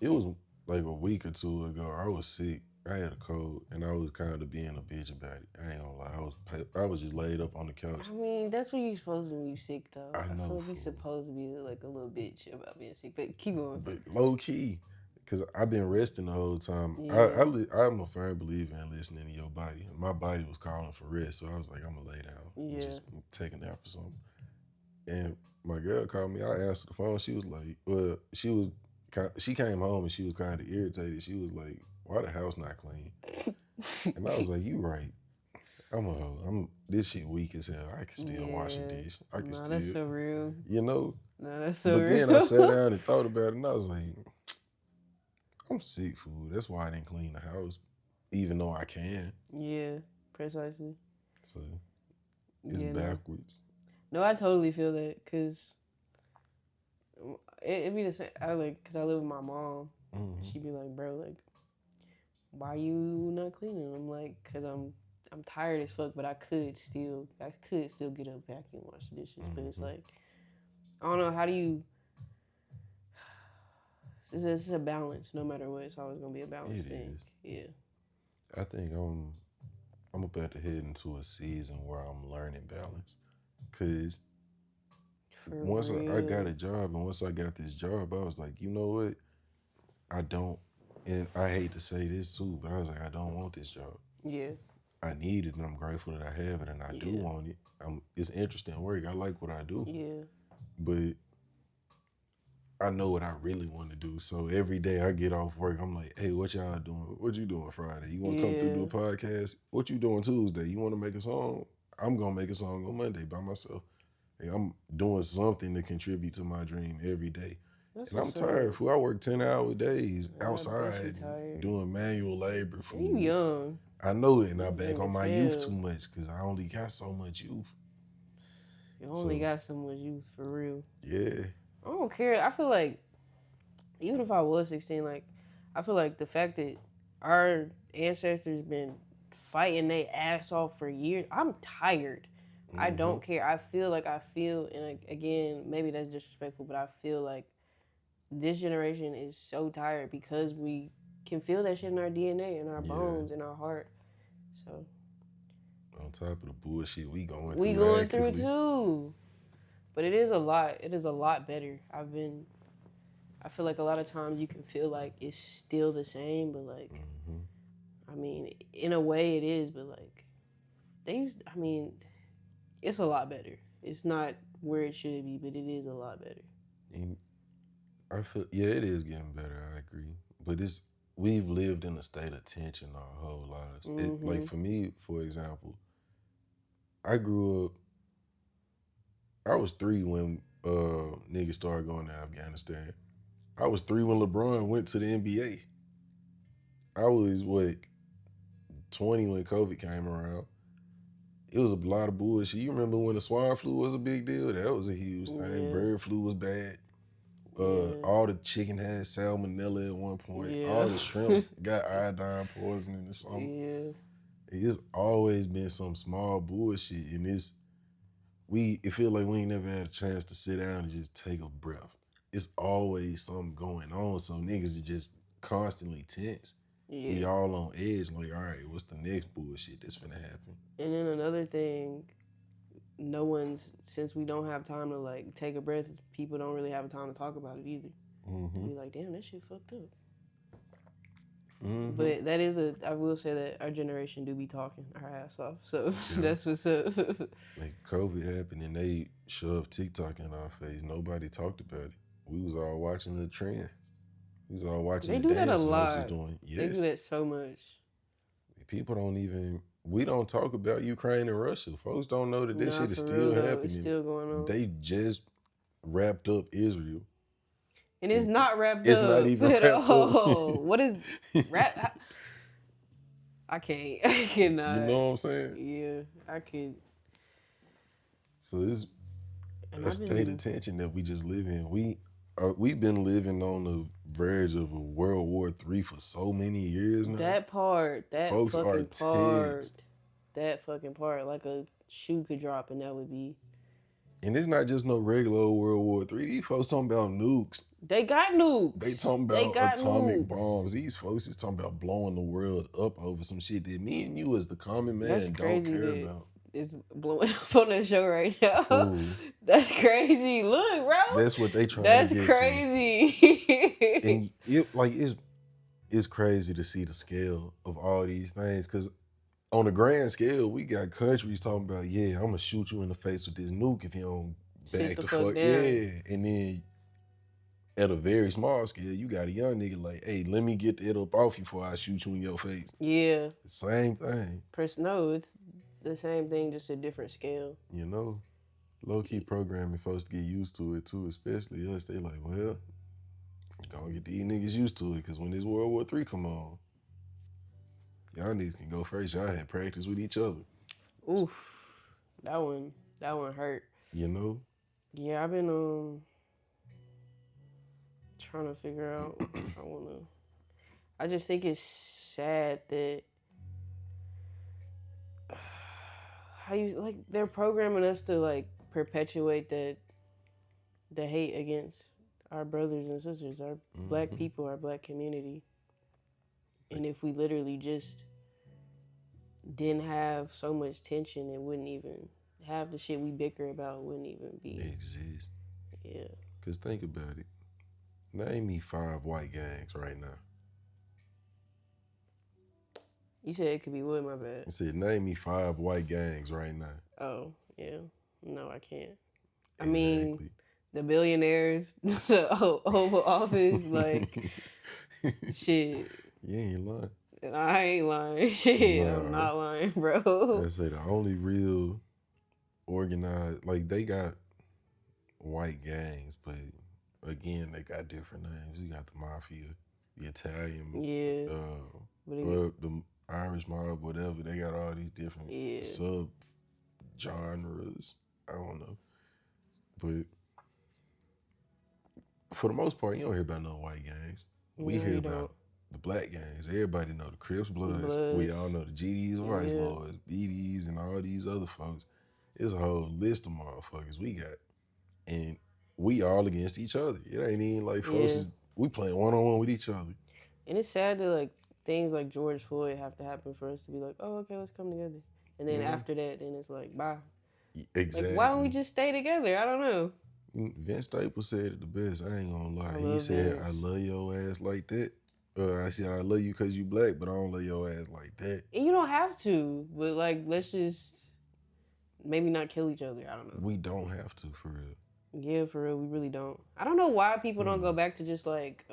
it was like a week or two ago, I was sick I had a cold, and I was kind of being a bitch about it. I ain't gonna lie. I was just laid up on the couch. I mean, that's what you're supposed to do when you're sick, though. I I know, feel like you're fool. supposed to be like a little bitch about being sick, but keep going. But low key, because I've been resting the whole time. Yeah. I'm a firm believer in listening to your body. My body was calling for rest, so I was like, I'm gonna lay down and just take a nap or something. And my girl called me. I answered the phone. She was like, well, she came home and she was kind of irritated. She was like, why the house not clean? And I was like, you right. This shit weak as hell. I can still wash a dish. I can still. That's so real. You know? No, that's so real. But then I sat down and thought about it, and I was like, I'm sick, fool. That's why I didn't clean the house, even though I can. Yeah, precisely. So it's backwards. No, I totally feel that, because it be the same. Because I live with my mom. Mm-hmm. She'd be like, bro, like, why you not cleaning? I'm like, because I'm tired as fuck, but I could still get up, vacuum, wash the dishes. Mm-hmm. But it's like, I don't know, how do you, it's a balance, no matter what. It's always going to be a balance thing. Yeah. I think I'm about to head into a season where I'm learning balance. Because once I got a job, and once I got this job, I was like, you know what? I don't, and I hate to say this too, but I was like, I don't want this job. Yeah. I need it, and I'm grateful that I have it, and I do want it. It's interesting work. I like what I do. Yeah. But I know what I really want to do. So every day I get off work, I'm like, hey, what y'all doing? What you doing Friday? You want to come through do a podcast? What you doing Tuesday? You want to make a song? I'm going to make a song on Monday by myself. And I'm doing something to contribute to my dream every day. And I'm tired, fool. I work 10-hour days outside doing manual labor, fool. You young. I know it, and I bank on my youth too much because I only got so much youth. You only got so much youth, for real. Yeah. I don't care. I feel like, even if I was 16, like, I feel like the fact that our ancestors been fighting their ass off for years, I'm tired. Mm-hmm. I don't care. I feel, and again, maybe that's disrespectful, but I feel like this generation is so tired because we can feel that shit in our DNA, in our bones, in our heart. So, on top of the bullshit we going through too. But it is a lot. It is a lot better. I feel like a lot of times you can feel like it's still the same, but like, I mean, in a way it is, but like, it's a lot better. It's not where it should be, but it is a lot better. I feel, it is getting better, I agree. But we've lived in a state of tension our whole lives. Mm-hmm. Like for me, for example, I grew up, I was 3 when niggas started going to Afghanistan. I was 3 when LeBron went to the NBA. I was, 20 when COVID came around. It was a lot of bullshit. You remember when the swine flu was a big deal? That was a huge thing. Bird flu was bad. All the chicken had salmonella at one point. All the shrimps got iodine poisoning or something. It's always been some small bullshit, and it feel like we ain't never had a chance to sit down and just take a breath. It's always something going on, so niggas are just constantly tense. Yeah. We all on edge, like, all right, what's the next bullshit that's finna happen? And then another thing, since we don't have time to like take a breath, people don't really have time to talk about it either. Mm-hmm. Be like, damn, that shit fucked up. Mm-hmm. But that is I will say that our generation do be talking our ass off. So that's what's up. Like COVID happened and they shoved TikTok in our face. Nobody talked about it. We was all watching the trends. We was all watching the dance moves doing. Yes. They do that so much. People we don't talk about Ukraine and Russia. Folks don't know that this shit is still happening. It's still going on. They just wrapped up Israel. And it's not wrapped up. It's not even wrapped up. What is wrap? I can't. I cannot. You know what I'm saying? Yeah, I can't. So it's a state of tension that we just live in. We've been living on the verge of a World War III for so many years now. That folks are tense. That fucking part, like a shoe could drop and that would be. And it's not just no regular old World War III. These folks talking about nukes. They got nukes. They talking They about got atomic nukes. bombs. These folks is talking about blowing the world up over some shit that me and you as the common man That's don't crazy care that about. it's blowing up on the show right now. Fool. That's crazy. Look, bro. That's what they trying That's to get crazy. to. And it's crazy to see the scale of all these things, because on a grand scale, we got countries talking about, yeah, I'm gonna shoot you in the face with this nuke if you don't Sit back the the fuck fuck down. yeah. And then at a very small scale, you got a young nigga like, hey, let me get that up off you before I shoot you in your face. Yeah. Same thing. No, it's the same thing, just a different scale. You know, low-key programming folks to get used to it too, especially us. They like, well, gonna get these niggas used to it, because when this World War III come on, y'all niggas can go first. Y'all had practice with each other. Oof. That one hurt. You know? Yeah, I've been trying to figure out what I just think it's sad that they're programming us to like perpetuate the hate against our brothers and sisters, our black people, our black community. And if we literally just didn't have so much tension, it wouldn't even have the shit we bicker about, wouldn't even be exist. Yeah. Because think about it. Name me 5 white gangs right now. You said it could be what, my bad? I said, name me 5 white gangs right now. Oh, yeah. No, I can't. Exactly. I mean, the billionaires, the Oval Office, like, shit. You ain't lying. And I ain't lying. Shit, I'm not lying, bro. I say the only real organized, like, they got white gangs, but again, they got different names. You got the mafia, the Italian, the Irish mob, whatever. They got all these different sub genres. I don't know, but for the most part, you don't hear about no white gangs. We hear about the black gangs. Everybody know the Crips, Bloods. We all know the GDs, Vice Lords, BDs, and all these other folks. It's a whole list of motherfuckers we got, and we all against each other. It ain't even like folks we playing one-on-one with each other. And it's sad that like things like George Floyd have to happen for us to be like, oh, okay, let's come together. And then after that, then it's like, bye. Exactly. Like, why don't we just stay together? I don't know. Vince Staples said it the best. I ain't gonna lie. He said, Vince. I love your ass like that. I said, I love you because you black, but I don't love your ass like that. And you don't have to, but like, let's just maybe not kill each other. I don't know. We don't have to, for real. Yeah, for real, we really don't. I don't know why people don't go back to just like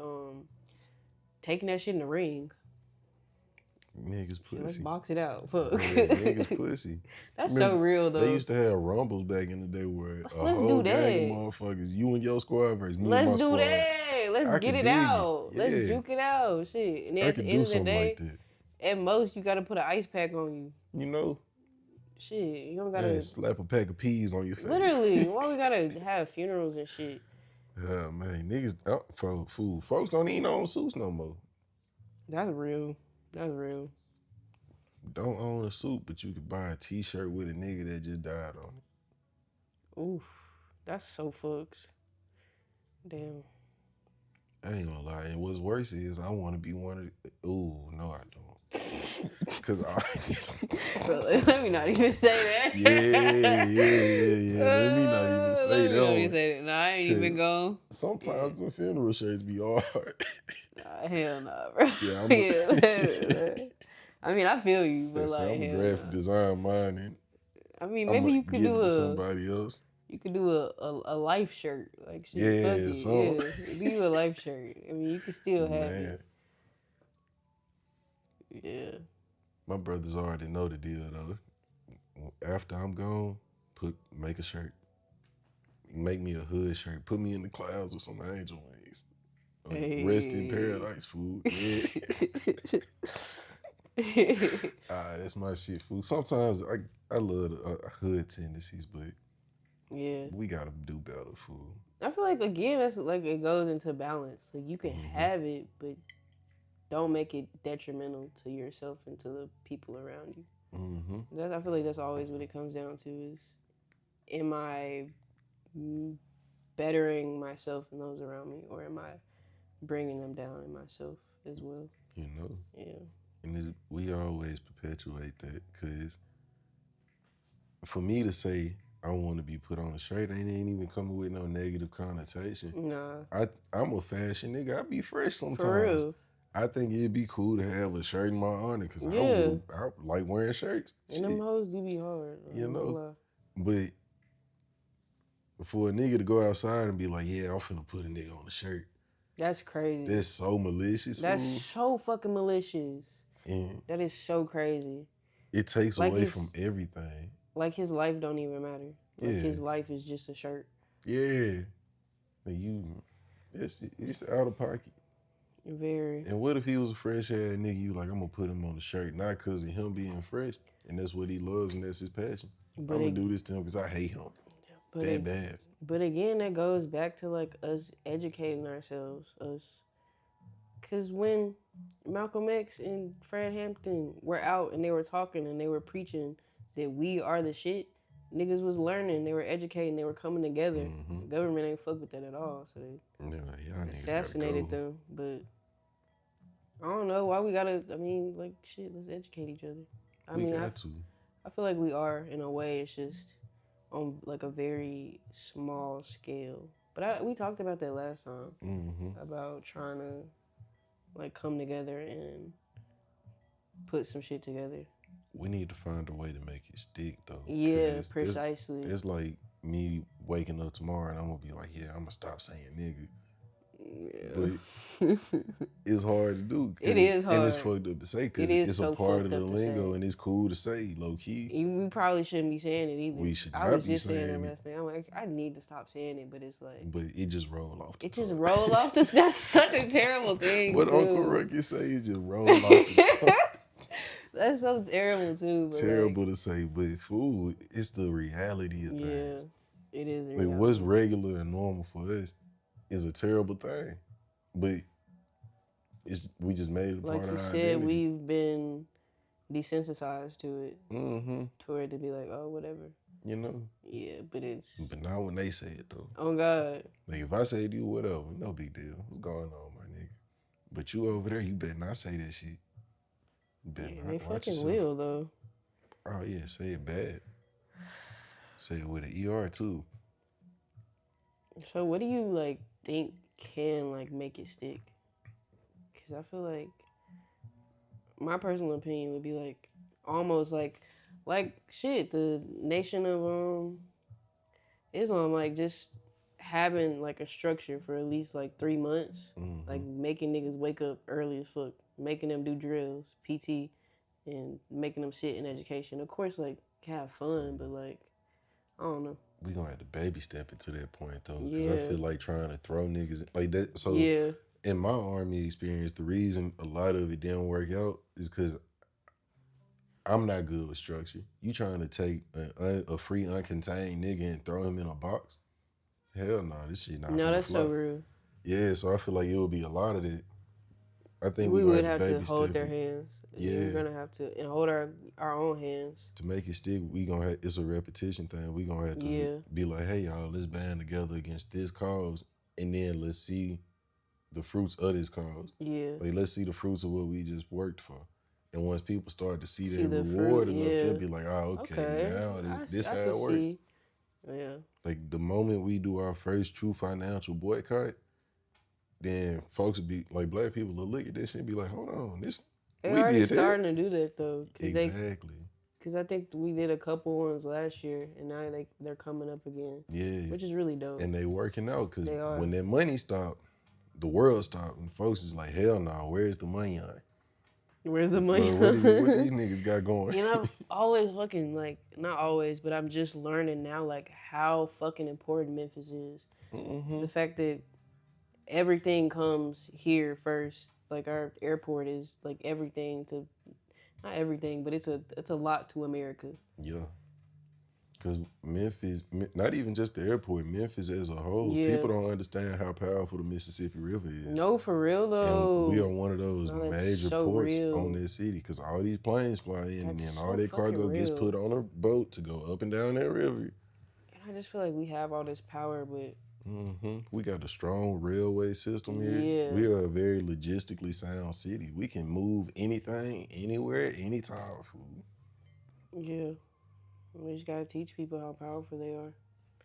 taking that shit in the ring. Niggas pussy. Let's box it out. Fuck. Yeah, niggas pussy. That's so real though. They used to have rumbles back in the day where a whole gang of motherfuckers, you and your squad versus me and my squad. Let's do that. Let's get it out. Yeah. Let's juke it out. Shit. And at the end of the day, at most you gotta put an ice pack on you. You know? Shit. You don't gotta slap a pack of peas on your face. Literally. Why we gotta have funerals and shit? Yeah, man. Niggas for food. Folks don't even own suits no more. That's real. That's real. Don't own a suit, but you could buy a t-shirt with a nigga that just died on it. Oof. That's so fucks. Damn. I ain't gonna lie. And what's worse is I want to be one of the... Ooh, no, I don't. Because let me not even say that. Yeah. Let me not even say that. Nah, I ain't even going. Sometimes the funeral shirts be hard. Nah, hell nah, bro. Yeah, I mean, I feel you, but like, I'm a graphic design mine, and I mean, maybe you could do somebody else. You could do a life shirt, like shit. Do you a life shirt? I mean, you could still have it. Yeah. My brothers already know the deal though. After I'm gone, make a shirt. Make me a hood shirt. Put me in the clouds with some angel wings. Rest in paradise, food. Yeah. That's my shit, food. Sometimes I love the hood tendencies, but we gotta do better, food. I feel like again, that's like it goes into balance. Like you can have it, but don't make it detrimental to yourself and to the people around you. I feel like that's always what it comes down to is, am I bettering myself and those around me, or am I bringing them down in myself as well? You know? Yeah. And we always perpetuate that because for me to say I want to be put on a shirt, ain't even coming with no negative connotation. Nah. I'm a fashion nigga. I be fresh sometimes. For real. I think it'd be cool to have a shirt in my honor because Yeah. I like wearing shirts. And them hoes do be hard. You know? But for a nigga to go outside and be like, yeah, I'm finna put a nigga on a shirt. That's crazy. That's so malicious. That's so fucking malicious. And that is so crazy. It takes away from everything. Like his life don't even matter. Like his life is just a shirt. Yeah. And it's out of pocket. Very. And what if he was a fresh ass nigga? You like, I'm gonna put him on the shirt, not because of him being fresh, and that's what he loves and that's his passion. But I'm gonna do this to him because I hate him. That bad. But again, that goes back to like us educating ourselves. Because when Malcolm X and Fred Hampton were out and they were talking and they were preaching that we are the shit, niggas was learning, they were educating, they were coming together. Mm-hmm. The government ain't fuck with that at all, so they assassinated them. But I don't know why we gotta. I mean, like shit, let's educate each other. I feel like we are in a way. It's just on like a very small scale. But we talked about that last time about trying to like come together and put some shit together. We need to find a way to make it stick, though. Yeah, precisely. It's like me waking up tomorrow and I'm gonna be like, yeah, I'm gonna stop saying nigga. Yeah. But it's hard to do. It is hard. And it's fucked up to say because it's a part of the lingo and it's cool to say, low key. We probably shouldn't be saying it either. We should not I was be just saying it last night. I'm like, I need to stop saying it, but it's like. But it just roll off the tongue. Just roll off the That's such a terrible thing. What too. Uncle Ruckus say is just roll off the tongue. That's so terrible too. But terrible to say, but food, it's the reality of things. Yeah, it is. Like what's regular and normal for us is a terrible thing, but we just made it a part of our identity. Like you said, we've been desensitized to it, to it to be like, oh, whatever. You know? Yeah, but it's. But not when they say it though. Oh God. Like if I say to you, whatever, no big deal. What's going on, my nigga? But you over there, you better not say that shit. They fucking will though. Oh yeah, say it bad. Say it with an ER too. So what do you like think can like make it stick? Cause I feel like my personal opinion would be like almost like shit, the Nation of Islam, like just having like a structure for at least like 3 months, like making niggas wake up early as fuck. Making them do drills, PT, and making them sit in education. Of course, like, have fun, but, like, I don't know. We gonna have to baby step it to that point, though. Because I feel like trying to throw niggas like that. So, in my Army experience, the reason a lot of it didn't work out is because I'm not good with structure. You trying to take a free, uncontained nigga and throw him in a box? Hell no, this shit not No, that's so rude. Yeah, so I feel like it would be a lot of that. I think we would have to hold their hands. Yeah, we're gonna have to and hold our own hands to make it stick. It's a repetition thing. We gonna have to be like, hey y'all, let's band together against this cause, and then let's see the fruits of this cause. Yeah, like let's see the fruits of what we just worked for. And once people start to see their reward enough, they'll be like, oh, okay. Now this how it works. See. Yeah, like the moment we do our first true financial boycott. Then folks would be like, black people will look at this shit and be like, hold on, they're already starting to do that though. Exactly. Because I think we did a couple ones last year, and now they're coming up again. Yeah. Which is really dope. And they working out because when that money stopped, the world stopped, and folks is like, hell no, where's the money on? Where's the money? What these niggas got going? You know, always fucking like, not always, but I'm just learning now like how fucking important Memphis is. The fact that everything comes here first. Like our airport is like everything to, not everything, but it's a lot to America. Yeah, because Memphis, not even just the airport, Memphis as a whole. Yeah. People don't understand how powerful the Mississippi River is. No, for real though. And we are one of those major ports on this city because all these planes fly in and then all that cargo gets put on a boat to go up and down that river. And I just feel like we have all this power, but We got a strong railway system here. Yeah. We are a very logistically sound city. We can move anything, anywhere, anytime. Food. Yeah. We just gotta teach people how powerful they are.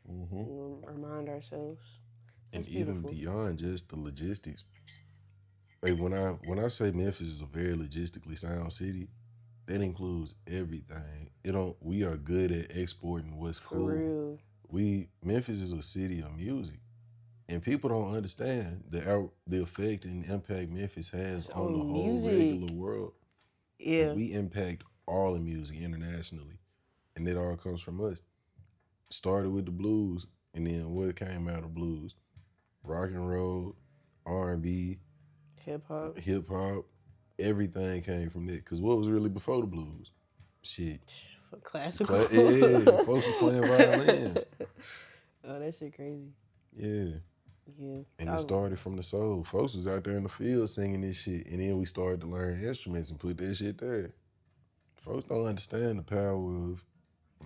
And remind ourselves. And That's even beautiful. beyond just the logistics. Like when I say Memphis is a very logistically sound city, that includes everything. We are good at exporting what's For cool. real. Memphis is a city of music. And people don't understand the effect and impact Memphis has It's on the on whole music. regular world. Yeah. Like, we impact all the music internationally, and it all comes from us. Started with the blues, and then what came out of blues? Rock and roll, R&B, Hip hop, everything came from that. Because what was really before the blues? Shit. Classical. Folks was playing violins. Oh, that shit crazy. Yeah. Yeah. And it started from the soul. Folks was out there in the field singing this shit, and then we started to learn instruments and put that shit there. Folks don't understand the power of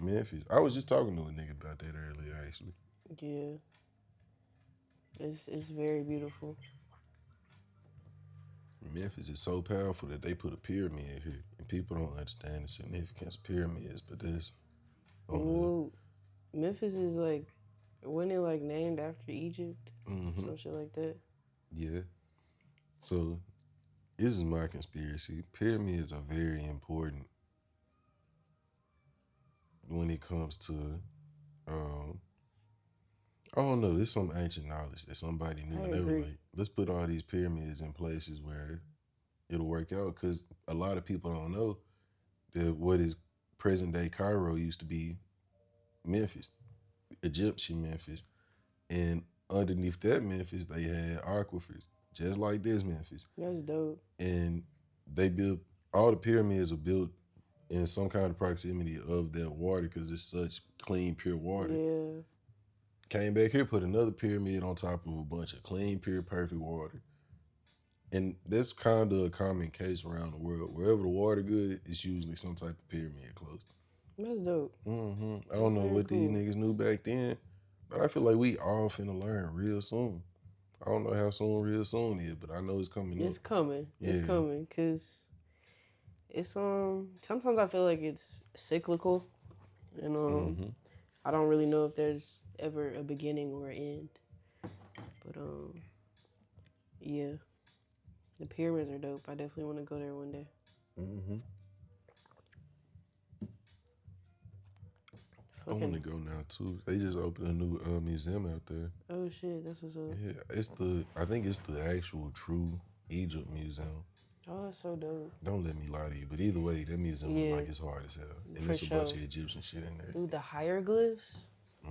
Memphis. I was just talking to a nigga about that earlier, actually. Yeah. It's very beautiful. Memphis is so powerful that they put a pyramid here, and people don't understand the significance of pyramids. But there's Memphis is like, wasn't it like named after Egypt? Some shit like that. Yeah. So this is my conspiracy. Pyramids are very important when it comes to, I don't know, there's some ancient knowledge that somebody knew, and they were like, let's put all these pyramids in places where it'll work out. Because a lot of people don't know that what is present day Cairo used to be Memphis, Egyptian Memphis. And underneath that Memphis, they had aquifers, just like this Memphis. That's dope. And they built, all the pyramids are built in some kind of proximity of that water because it's such clean, pure water. Yeah. Came back here, put another pyramid on top of a bunch of clean, pure, perfect water. And that's kind of a common case around the world. Wherever the water good, it's usually some type of pyramid close. That's dope. I don't know what these niggas knew back then, but I feel like we all finna learn real soon. I don't know how soon real soon is, but I know it's coming up. It's coming. Yeah. It's coming, because it's, sometimes I feel like it's cyclical, and, I don't really know if there's ever a beginning or an end. But, yeah. The pyramids are dope. I definitely want to go there one day. I want to go now too. They just opened a new museum out there. Oh shit, that's what's up. Yeah, I think it's the actual true Egypt museum. Oh, that's so dope. Don't let me lie to you, but either way, that museum look like it's hard as hell, and there's a bunch of Egyptian shit in there. Dude, the hieroglyphs.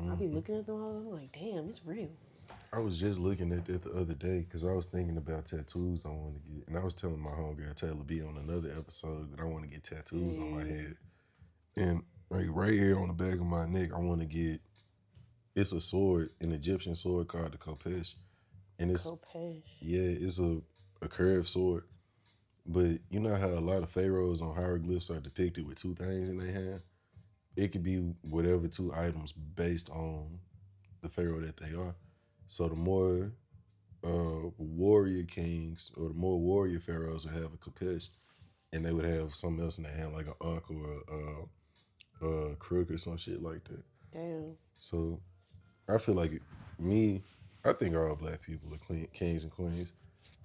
I be looking at them all. I'm like, damn, it's real. I was just looking at that the other day because I was thinking about tattoos I want to get, and I was telling my homegirl Taylor B on another episode that I want to get tattoos on my head, and right here on the back of my neck, I want to get. It's a sword, an Egyptian sword called the Kopesh, and it's it's a curved sword. But you know how a lot of pharaohs on hieroglyphs are depicted with two things in their hand? It could be whatever two items based on the pharaoh that they are. So the more warrior kings or the more warrior pharaohs would have a Kopesh, and they would have something else in their hand, like an ankh or a crook or some shit like that. Damn. So I feel like I think all black people are kings and queens.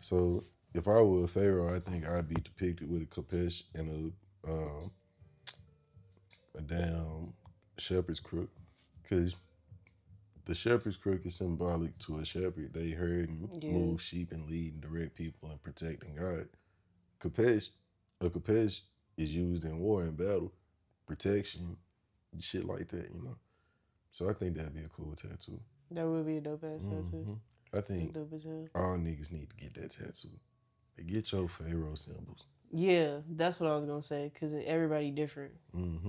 So if I were a pharaoh, I think I'd be depicted with a Kopesh and a damn shepherd's crook, because the shepherd's crook is symbolic to a shepherd. They herd and move sheep and lead and direct people and protect and guide. A Kopesh is used in war and battle, protection, shit like that, you know. So I think that'd be a cool tattoo. That would be a dope ass tattoo. I think dope as hell. All niggas need to get that tattoo. They get your pharaoh symbols. Yeah, that's what I was gonna say, because everybody different,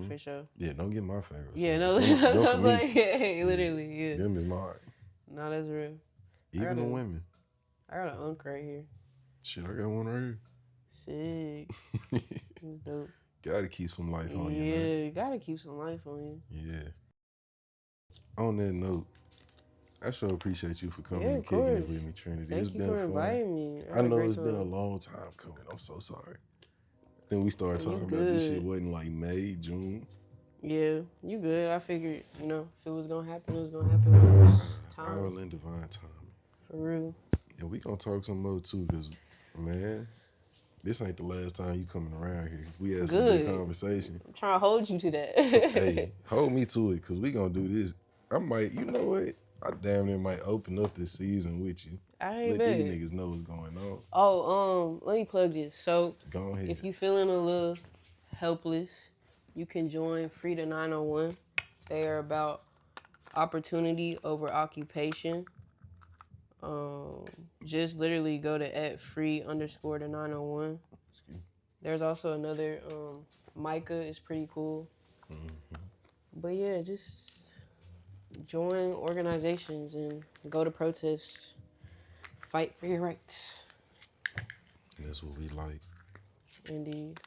for sure. Yeah, don't get my pharaoh symbols. Yeah, no, that's what I was like, hey, literally, yeah. Them is mine. No, that's real. Even the women. I got an unk right here. Shit, I got one right here. Sick. It's dope. Gotta keep some life on you, man. Yeah, you gotta keep some life on you. Yeah. On that note, I sure appreciate you for coming Yeah, and of kicking it course. with me, Trinity. Thank It's you been for fun. inviting me. I I had a know great it's been a time. long time coming. I'm so sorry. Then we started You talking about this shit, good. wasn't like May, June. Yeah, you good. I figured, if it was gonna happen, it was gonna happen when it was time. All in divine time. For real. And we gonna talk some more too, cause man, this ain't the last time you coming around here. We had some good Good. conversation. I'm trying to hold you to that. Hey, hold me to it, cause we gonna do this. I might, you know what? I damn near might open up this season with you. I ain't Let these bad. niggas know what's going on. Oh, let me plug this. So, Go ahead. if you feeling a little helpless, you can join Free to 901. They are about opportunity over occupation. Just literally go to @free_to901. There's also another Micah is pretty cool. But yeah, just join organizations and go to protest. Fight for your rights. That's what we like. Indeed.